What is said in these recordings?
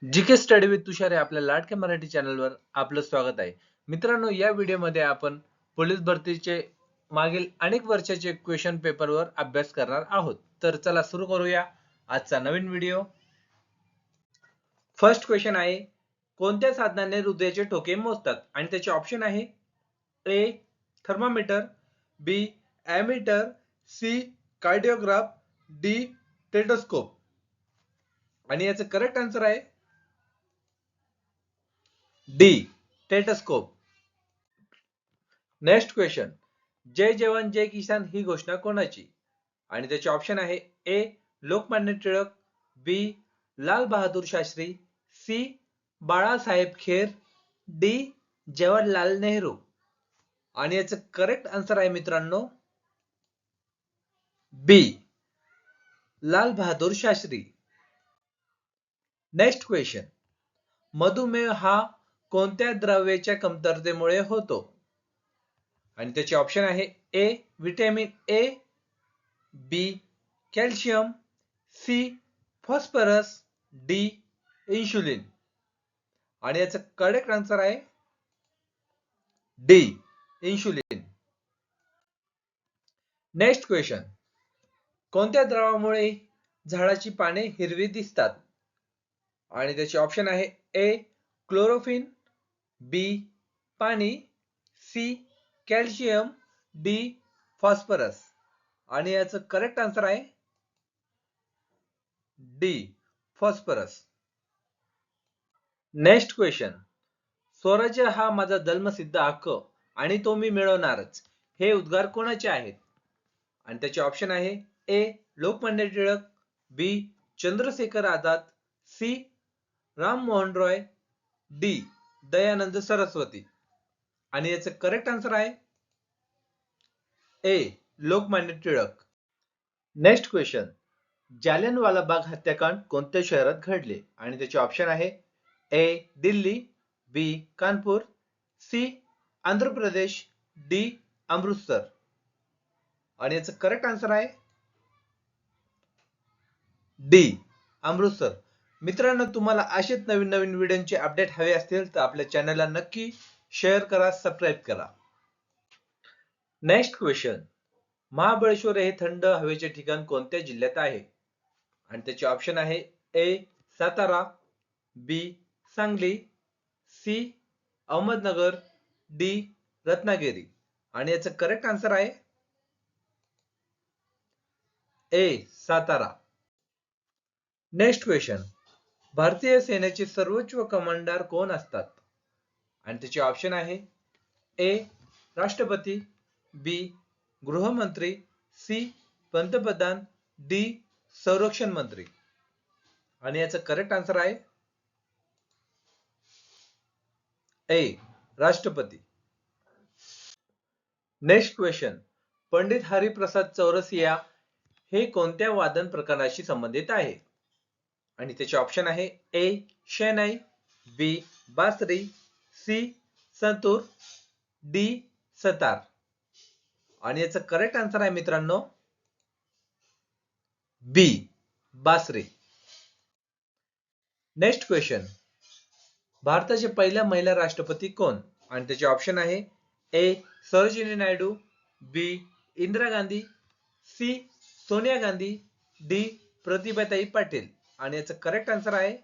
GK study with तुषार या आपल्या लाडक्या मराठी चॅनलवर आपलं स्वागत आहे. मित्रांनो, या व्हिडिओमध्ये आपण पोलीस भरतीचे मागील अनेक वर्षाचे क्वेश्चन पेपरवर अभ्यास करणार आहोत. तर चला सुरू करूया आजचा नवीन व्हिडिओ. फर्स्ट क्वेश्चन आहे, कोणत्या साधनाने हृदयाचे ठोके मोजतात? आणि त्याचे ऑप्शन आहे A thermometer, B ammeter, C cardiograph, D stethoscope. आणि याचं करेक्ट आन्सर आहे डी टेटोस्कोप. नेक्स्ट क्वेश्चन, जय जवान जय किसान ही घोषणा कोणाची? आणि त्याचे ऑप्शन आहे ए लोकमान्य टिळक, बी लाल बहादूर शास्त्री, सी बाळासाहेब खेर, डी जवाहरलाल नेहरू. आणि याचं करेक्ट आन्सर आहे मित्रांनो बी लाल बहादूर शास्त्री. नेक्स्ट क्वेश्चन, मधुमेह हा कोणत्या द्रव्याच्या कमतरतेमुळे होतो? आणि त्याचे ऑप्शन आहे A vitamin A, B calcium, C phosphorus, D insulin. आणि याचं करेक्ट आन्सर आहे डी इन्शुलिन. नेक्स्ट क्वेश्चन, कोणत्या द्रवामुळे झाडाची पाने हिरवी दिसतात? आणि त्याचे ऑप्शन आहे ए क्लोरोफिन, बी पाणी, सी कॅल्शियम, डी फॉस्फरस. आणि याचं करेक्ट आन्सर आहे डी फॉस्फरस. नेक्स्ट क्वेश्चन, स्वराज्य हा माझा जन्मसिद्ध हक्क आणि तो मी मिळवणारच हे उद्गार कोणाचे आहेत? आणि त्याचे ऑप्शन आहे ए लोकमान्य टिळक, बी चंद्रशेखर आझाद, सी राम मोहन रॉय, डी दयानंद सरस्वती. आणि याचं करेक्ट आन्सर आहे ए लोकमान्य टिळक. नेक्स्ट क्वेश्चन, जालियनवाला बाग हत्याकांड कोणत्या शहरात घडले? आणि त्याचे ऑप्शन आहे ए दिल्ली, बी कानपूर, सी आंध्र प्रदेश, डी अमृतसर. आणि याचं करेक्ट आन्सर आहे डी अमृतसर. मित्रांनो, तुम्हाला असेच नवीन नवीन व्हिडिओचे अपडेट हवे असतील तर आपल्या चॅनलला नक्की शेअर करा, सबस्क्राईब करा. नेक्स्ट क्वेश्चन, महाबळेश्वर हे थंड हवेचे ठिकाण कोणत्या जिल्ह्यात आहे? आणि त्याचे ऑप्शन आहे ए सातारा, बी सांगली, सी अहमदनगर, डी रत्नागिरी. आणि याचं करेक्ट आन्सर आहे ए सातारा. नेक्स्ट क्वेश्चन, भारतीय सेनेचे सर्वोच्च कमांडर कोण असतात? आणि त्याचे ऑप्शन आहे ए राष्ट्रपती, बी गृहमंत्री, सी पंतप्रधान, डी संरक्षण मंत्री. आणि याचं करेक्ट आन्सर आहे ए राष्ट्रपती. नेक्स्ट क्वेश्चन, पंडित हरिप्रसाद चौरसिया हे कोणत्या वादन प्रकाराशी संबंधित आहे? आणि त्याचे ऑप्शन आहे ए शहनाई, बी बासरी, सी संतूर, डी सतार. आणि याचं करेक्ट आन्सर आहे मित्रांनो बी बासरी. नेक्स्ट क्वेश्चन, भारताच्या पहिल्या महिला राष्ट्रपती कोण? आणि त्याचे ऑप्शन आहे ए सरोजिनी नायडू, बी इंदिरा गांधी, सी सोनिया गांधी, डी प्रतिभाताई पाटील. आणि याचं करेक्ट आन्सर आहे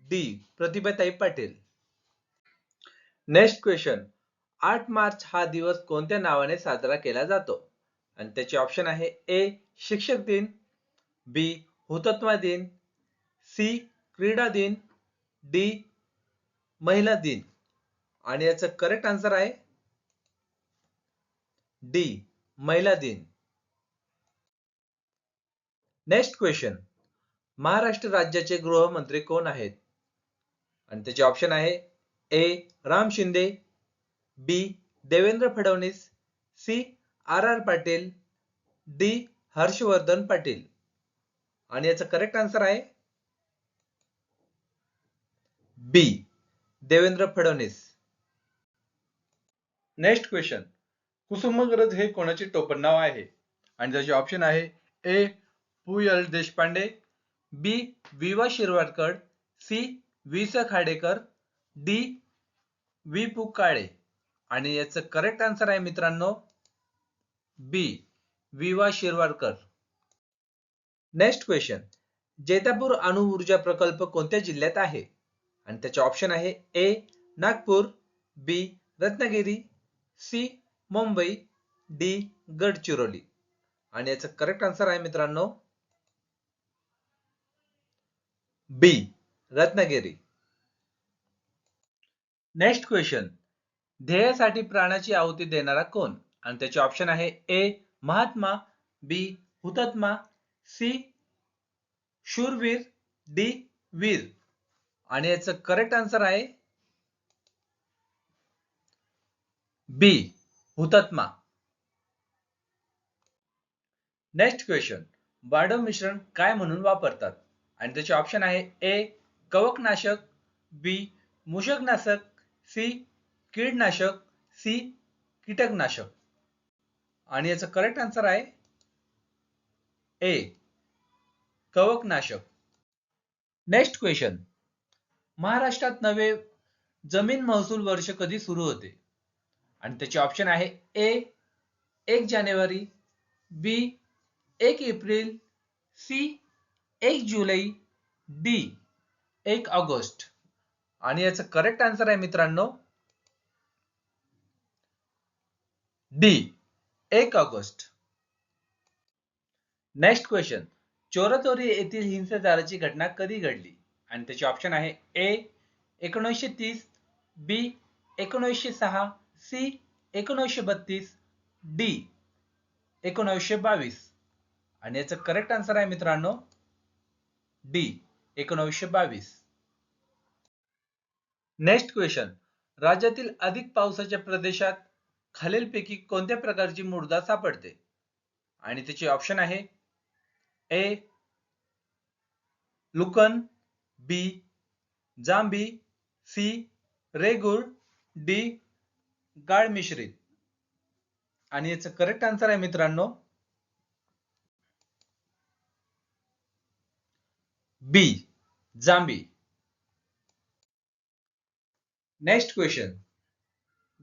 डी प्रतिभाताई पाटील. नेक्स्ट क्वेश्चन, 8 मार्च हा दिवस कोणत्या नावाने साजरा केला जातो? आणि त्याचे ऑप्शन आहे ए शिक्षक दिन, बी हुतात्मा दिन, सी क्रीडा दिन, डी महिला दिन. आणि याचं करेक्ट आन्सर आहे डी महिला दिन. नेक्स्ट क्वेश्चन, महाराष्ट्र राज्याचे गृहमंत्री कोण आहेत? आणि त्याचे ऑप्शन आहे A Ram Shinde, B Devendra Fadnavis, C R R Patil, D Harshvardhan Patil. आणि याचं करेक्ट आन्सर आहे B Devendra Fadnavis. Next question, Kusumagraj हे कोणाचे टोपण नाव आहे? आणि त्याचे ऑप्शन आहे ए पु एल देशपांडे, बी वि वा शिरवाडकर, सी वि स खाडेकर, डी वि पु काळे. आणि याचं करेक्ट आन्सर आहे मित्रांनो बी वि वा शिरवाडकर. Next question. जैतापूर अणुऊर्जा प्रकल्प कोणत्या जिल्ह्यात आहे? आणि त्याचे ऑप्शन आहे ए नागपूर, बी रत्नागिरी, सी मुंबई, डी गडचिरोली. आणि याचं करेक्ट आन्सर आहे मित्रांनो बी रत्नागिरी. Next question. ध्येयासाठी प्राणाची आहुती देणारा कोण? आणि त्याचे ऑप्शन आहे ए महात्मा, बी हुतात्मा, सी शूरवीर, डी वीर. आणि याचं करेक्ट आन्सर आहे बी हुतात्मा. Next question. बारडोह मिश्रण काय म्हणून वापरतात? आणि त्याचे ऑप्शन आहे ए कवकनाशक, बी मूषकनाशक, सी कीडनाशक, सी कीटकनाशक. आणि याचं करेक्ट आन्सर आहे ए कवकनाशक. Next question. महाराष्ट्रात नवे जमीन महसूल वर्ष कधी सुरू होते? आणि त्याचे ऑप्शन आहे ए 1 जानेवारी, बी 1 एप्रिल, सी 1 जुलै, डी 1 ऑगस्ट. आणि याचं करेक्ट आन्सर आहे मित्रांनो डी 1 ऑगस्ट. Next question. चोरतोरी येथील हिंसाचाराची घटना कधी घडली? आणि त्याचे ऑप्शन आहे ए 1930, बी 1906, सी 1932, डी 1922. आणि याचं करेक्ट आन्सर आहे मित्रांनो डी 1922. Next question. राज्यातील अधिक पावसाच्या प्रदेशात खालीलपैकी कोणत्या प्रकारची मृदा सापडते? आणि त्याचे ऑप्शन आहे ए लुकन, बी जांबी, सी रेगूर, डी गाळ मिश्रित. आणि याचं करेक्ट आन्सर आहे मित्रांनो बी जांबी. Next question.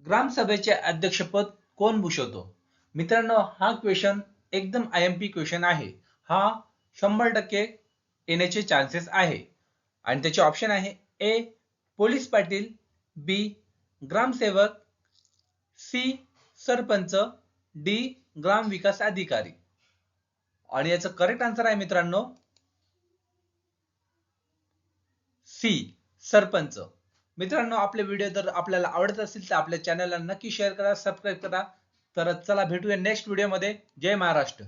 ग्रामसभेचे अध्यक्षपद कोण भूषवतो? मित्रांनो हा क्वेश्चन एकदम IMP क्वेश्चन आहे. हा 100% येण्याचे चान्सेस आहे. आणि त्याचे ऑप्शन आहे ए पोलीस पाटील, बी ग्रामसेवक, सी सरपंच, डी ग्राम विकास अधिकारी. आणि याचं करेक्ट आन्सर आहे मित्रांनो सी सरपंच. मित्रांनो आपले व्हिडिओ जर आपल्याला आवडत असेल तर आपल्या चॅनलला नक्की शेअर करा, सबस्क्राईब करा. तर चला भेटूया नेक्स्ट व्हिडिओमध्ये. जय महाराष्ट्र.